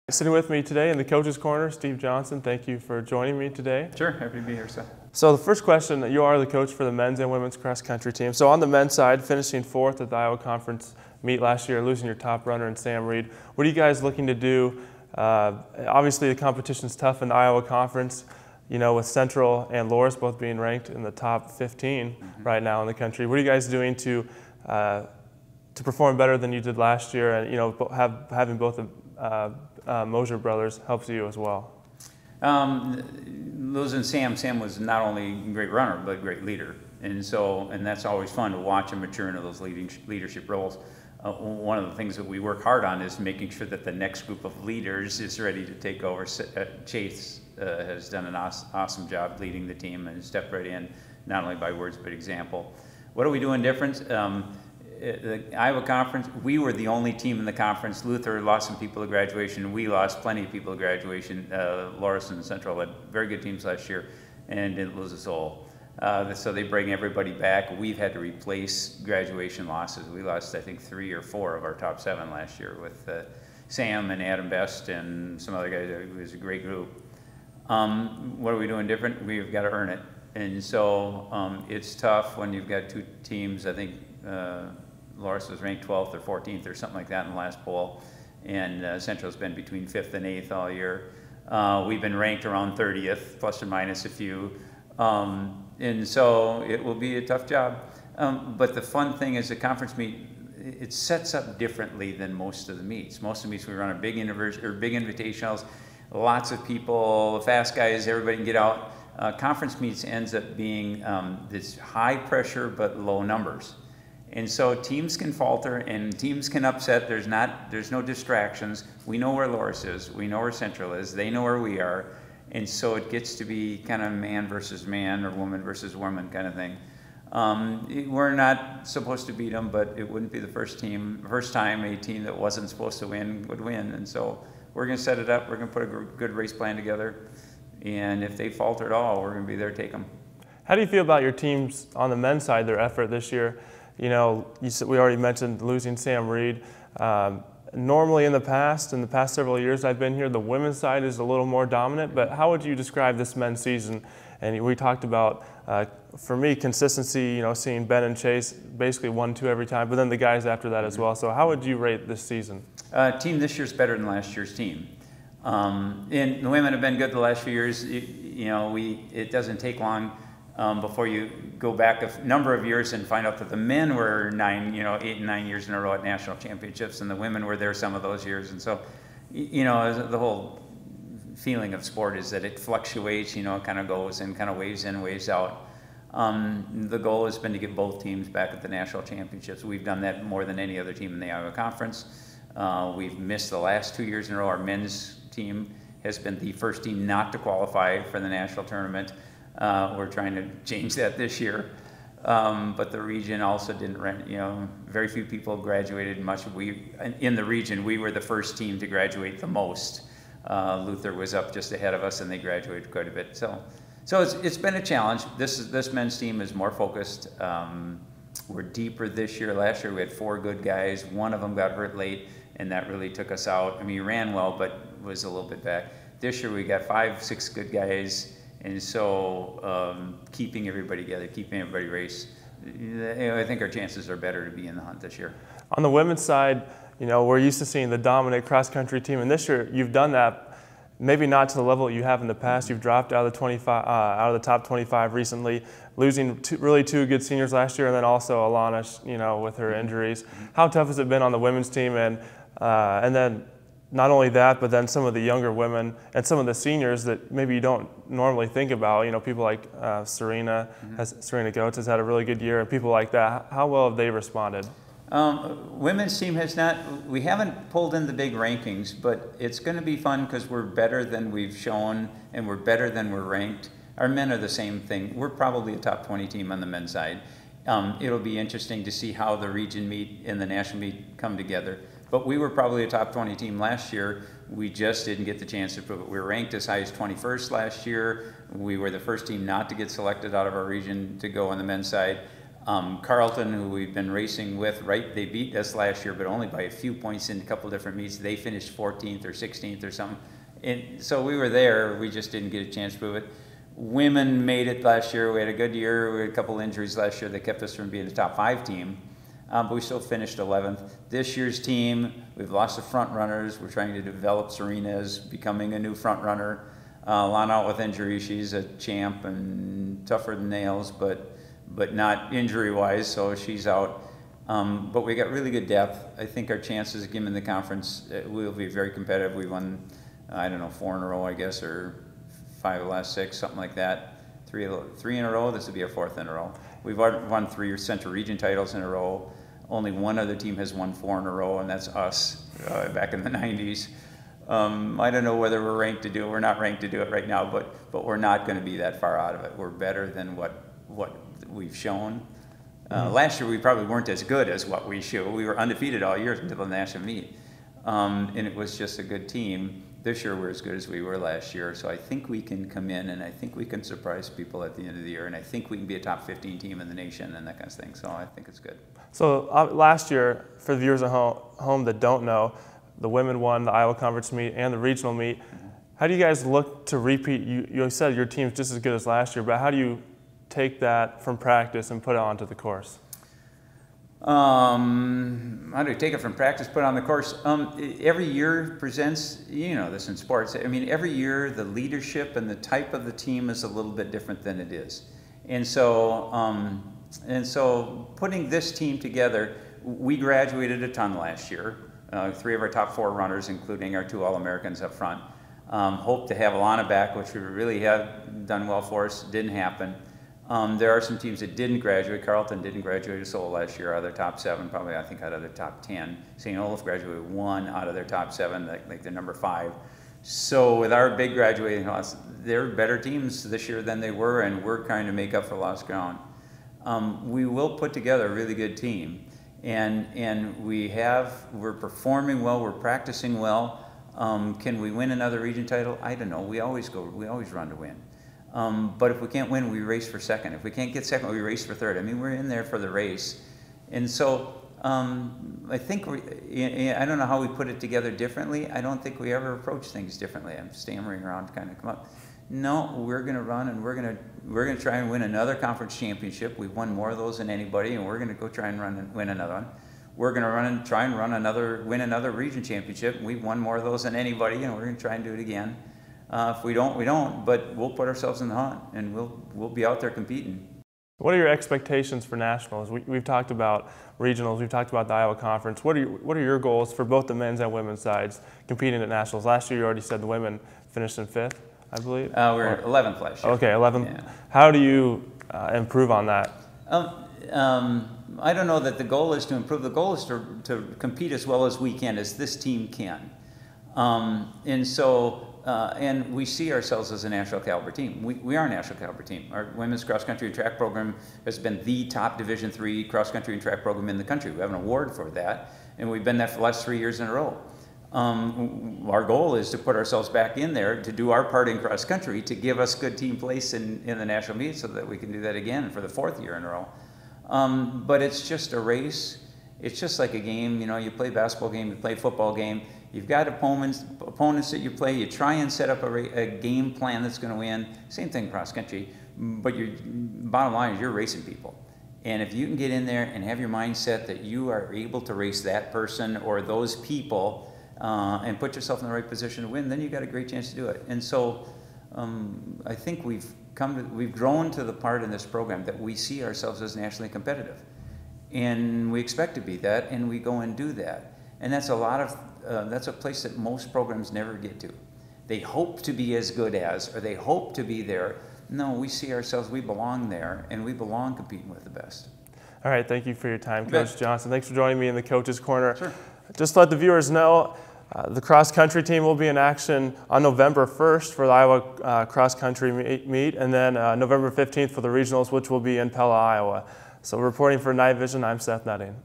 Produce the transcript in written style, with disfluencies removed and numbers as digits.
Sitting with me today in the Coach's Corner, Steve Johnson. Thank you for joining me today. Sure, happy to be here, Seth. So the first question, you are the coach for the men's and women's cross country team. So on the men's side, finishing fourth at the Iowa Conference meet last year, losing your top runner in Sam Reed. What are you guys looking to do? Obviously the competition's tough in the Iowa Conference, you know, with Central and Loras both being ranked in the top 15 right now in the country. What are you guys doing to perform better than you did last year, and having both the Mosier brothers helps you as well? Losing Sam was not only a great runner but a great leader, and that's always fun to watch him mature into those leadership roles. One of the things that we work hard on is making sure that the next group of leaders is ready to take over. Chase has done an awesome job leading the team and stepped right in, not only by words but example. What are we doing different? The Iowa Conference, we were the only team in the conference. Luther lost some people at graduation. We lost plenty of people at graduation. Loras and Central had very good teams last year and didn't lose a soul. So they bring everybody back. We've had to replace graduation losses. We lost, I think, 3 or 4 of our top 7 last year with Sam and Adam Best and some other guys. It was a great group. What are we doing different? We've got to earn it. And so it's tough when you've got 2 teams. I think Loras was ranked 12th or 14th or something like that in the last poll, and Central's been between 5th and 8th all year. We've been ranked around 30th, plus or minus a few, and so it will be a tough job. But the fun thing is the conference meet, it sets up differently than most of the meets. Most of the meets we run are big invitationals, lots of people, fast guys, everybody can get out. Conference meets ends up being this high pressure but low numbers. And so teams can falter and teams can upset. There's no distractions. We know where Loras is. We know where Central is. They know where we are. And so it gets to be kind of man versus man or woman versus woman kind of thing. We're not supposed to beat them, but it wouldn't be the first time a team that wasn't supposed to win would win. And so we're going to set it up. We're going to put a good race plan together. And if they falter at all, we're going to be there to take them. How do you feel about your teams on the men's side, their effort this year? You know, we already mentioned losing Sam Reed. Normally in the past several years I've been here, the women's side is a little more dominant, but how would you describe this men's season? And we talked about, for me, consistency, you know, seeing Ben and Chase basically 1-2 every time, but then the guys after that as well. So how would you rate this season? Team this year is better than last year's team. And the women have been good the last few years. It doesn't take long before you go back a number of years and find out that the men were 8 and 9 years in a row at national championships, and the women were there some of those years. And so, the whole feeling of sport is that it fluctuates. It kind of goes and kind of waves in, waves out. The goal has been to get both teams back at the national championships. We've done that more than any other team in the Iowa Conference. We've missed the last 2 years in a row. Our men's team has been the first team not to qualify for the national tournament. We're trying to change that this year, but the region also didn't very few people graduated much. In the region, we were the first team to graduate the most. Luther was up just ahead of us, and they graduated quite a bit. So it's been a challenge. This men's team is more focused. We're deeper this year. Last year we had 4 good guys. One of them got hurt late, and that really took us out. I mean, he ran well, but was a little bit back. This year we got 5, 6 good guys. And so keeping everybody together, keeping everybody race, I think our chances are better to be in the hunt this year. On the women's side, we're used to seeing the dominant cross-country team, and this year you've done that, maybe not to the level you have in the past. You've dropped out of the top 25 recently, losing 2 good seniors last year, and then also Alana, with her injuries. How tough has it been on the women's team, and then not only that, but then some of the younger women and some of the seniors that maybe you don't normally think about, people like Serena Goetz has had a really good year, and people like that. How well have they responded? Women's team we haven't pulled in the big rankings, but it's going to be fun because we're better than we've shown, and we're better than we're ranked. Our men are the same thing. We're probably a top 20 team on the men's side. It'll be interesting to see how the region meet and the national meet come together. But we were probably a top 20 team last year. We just didn't get the chance to prove it. We were ranked as high as 21st last year. We were the first team not to get selected out of our region to go on the men's side. Carlton, who we've been racing with, right, they beat us last year, but only by a few points in a couple different meets. They finished 14th or 16th or something. And so we were there, we just didn't get a chance to prove it. Women made it last year. We had a good year. We had a couple injuries last year that kept us from being a top 5 team. But we still finished 11th. This year's team, we've lost the front runners. We're trying to develop Serena as becoming a new front runner. Lana out with injury. She's a champ and tougher than nails, but not injury-wise, so she's out. But we got really good depth. I think our chances of getting in the conference, we'll be very competitive. We won, I don't know, 4 in a row, I guess, or 5 of the last 6, something like that. 3 in a row. This will be our 4th in a row. We've won 3 Central Region titles in a row. Only one other team has won 4 in a row, and that's us back in the 90s. I don't know whether we're ranked to do it. We're not ranked to do it right now, but we're not going to be that far out of it. We're better than what we've shown. Last year we probably weren't as good as what we showed. We were undefeated all year until the national meet, and it was just a good team. This year we're as good as we were last year, so I think we can come in and I think we can surprise people at the end of the year, and I think we can be a top 15 team in the nation and that kind of thing, so I think it's good. So last year, for the viewers at home that don't know, the women won the Iowa Conference meet and the regional meet. How do you guys look to repeat? You said your team's just as good as last year, but how do you take that from practice and put it onto the course? How do you take it from practice, put it on the course? Every year presents, you know this in sports, I mean, every year the leadership and the type of the team is a little bit different than it is. And so putting this team together, we graduated a ton last year. 3 of our top 4 runners, including our 2 All-Americans up front. Hope to have Alana back, which we really have done well for us. Didn't happen. There are some teams that didn't graduate. Carleton didn't graduate a solo last year out of their top 7, probably I think out of their top 10. St. Olaf graduated 1 out of their top 7, like they're number 5. So with our big graduating class, they're better teams this year than they were, and we're trying to make up for lost ground. We will put together a really good team, and we're performing well, we're practicing well. Can we win another region title? I don't know. We always run to win. But if we can't win, we race for second. If we can't get second, we race for third. I mean, we're in there for the race. And so I think, I don't know how we put it together differently. I don't think we ever approach things differently. I'm stammering around to kind of come up. No, we're going to run and we're going to try and win another conference championship. We've won more of those than anybody, and we're going to go try and win another one. We're going to try and win another region championship. We've won more of those than anybody, and we're going to try and do it again. If we don't, we don't, but we'll put ourselves in the hunt, and we'll be out there competing. What are your expectations for nationals? We've talked about regionals, we've talked about the Iowa Conference. What are your goals for both the men's and women's sides competing at nationals? Last year you already said the women finished in 5th, I believe? We're 11th last year. Okay, 11th. Yeah. How do you improve on that? I don't know that the goal is to improve. The goal is to compete as well as we can, as this team can. And we see ourselves as a national caliber team. We are a national caliber team. Our women's cross country and track program has been the top Division III cross country and track program in the country. We have an award for that, and we've been that for the last 3 years in a row. Our goal is to put ourselves back in there to do our part in cross country to give us good team place in the national meet so that we can do that again for the 4th year in a row. But it's just a race. It's just like a game. You know, you play basketball game, you play football game. You've got opponents that you play. You try and set up a game plan that's going to win. Same thing cross country. But your bottom line is you're racing people. And if you can get in there and have your mindset that you are able to race that person or those people and put yourself in the right position to win, then you've got a great chance to do it. And so I think we've grown to the part in this program that we see ourselves as nationally competitive. And we expect to be that, and we go and do that. And that's that's a place that most programs never get to. They hope to be as good as, or they hope to be there. No, we see ourselves, we belong there, and we belong competing with the best. All right, thank you for your time, Coach Johnson. Thanks for joining me in the Coach's Corner. Sure. Just to let the viewers know, the cross-country team will be in action on November 1st for the Iowa cross-country meet, and then November 15th for the regionals, which will be in Pella, Iowa. So reporting for Night Vision, I'm Seth Nutting.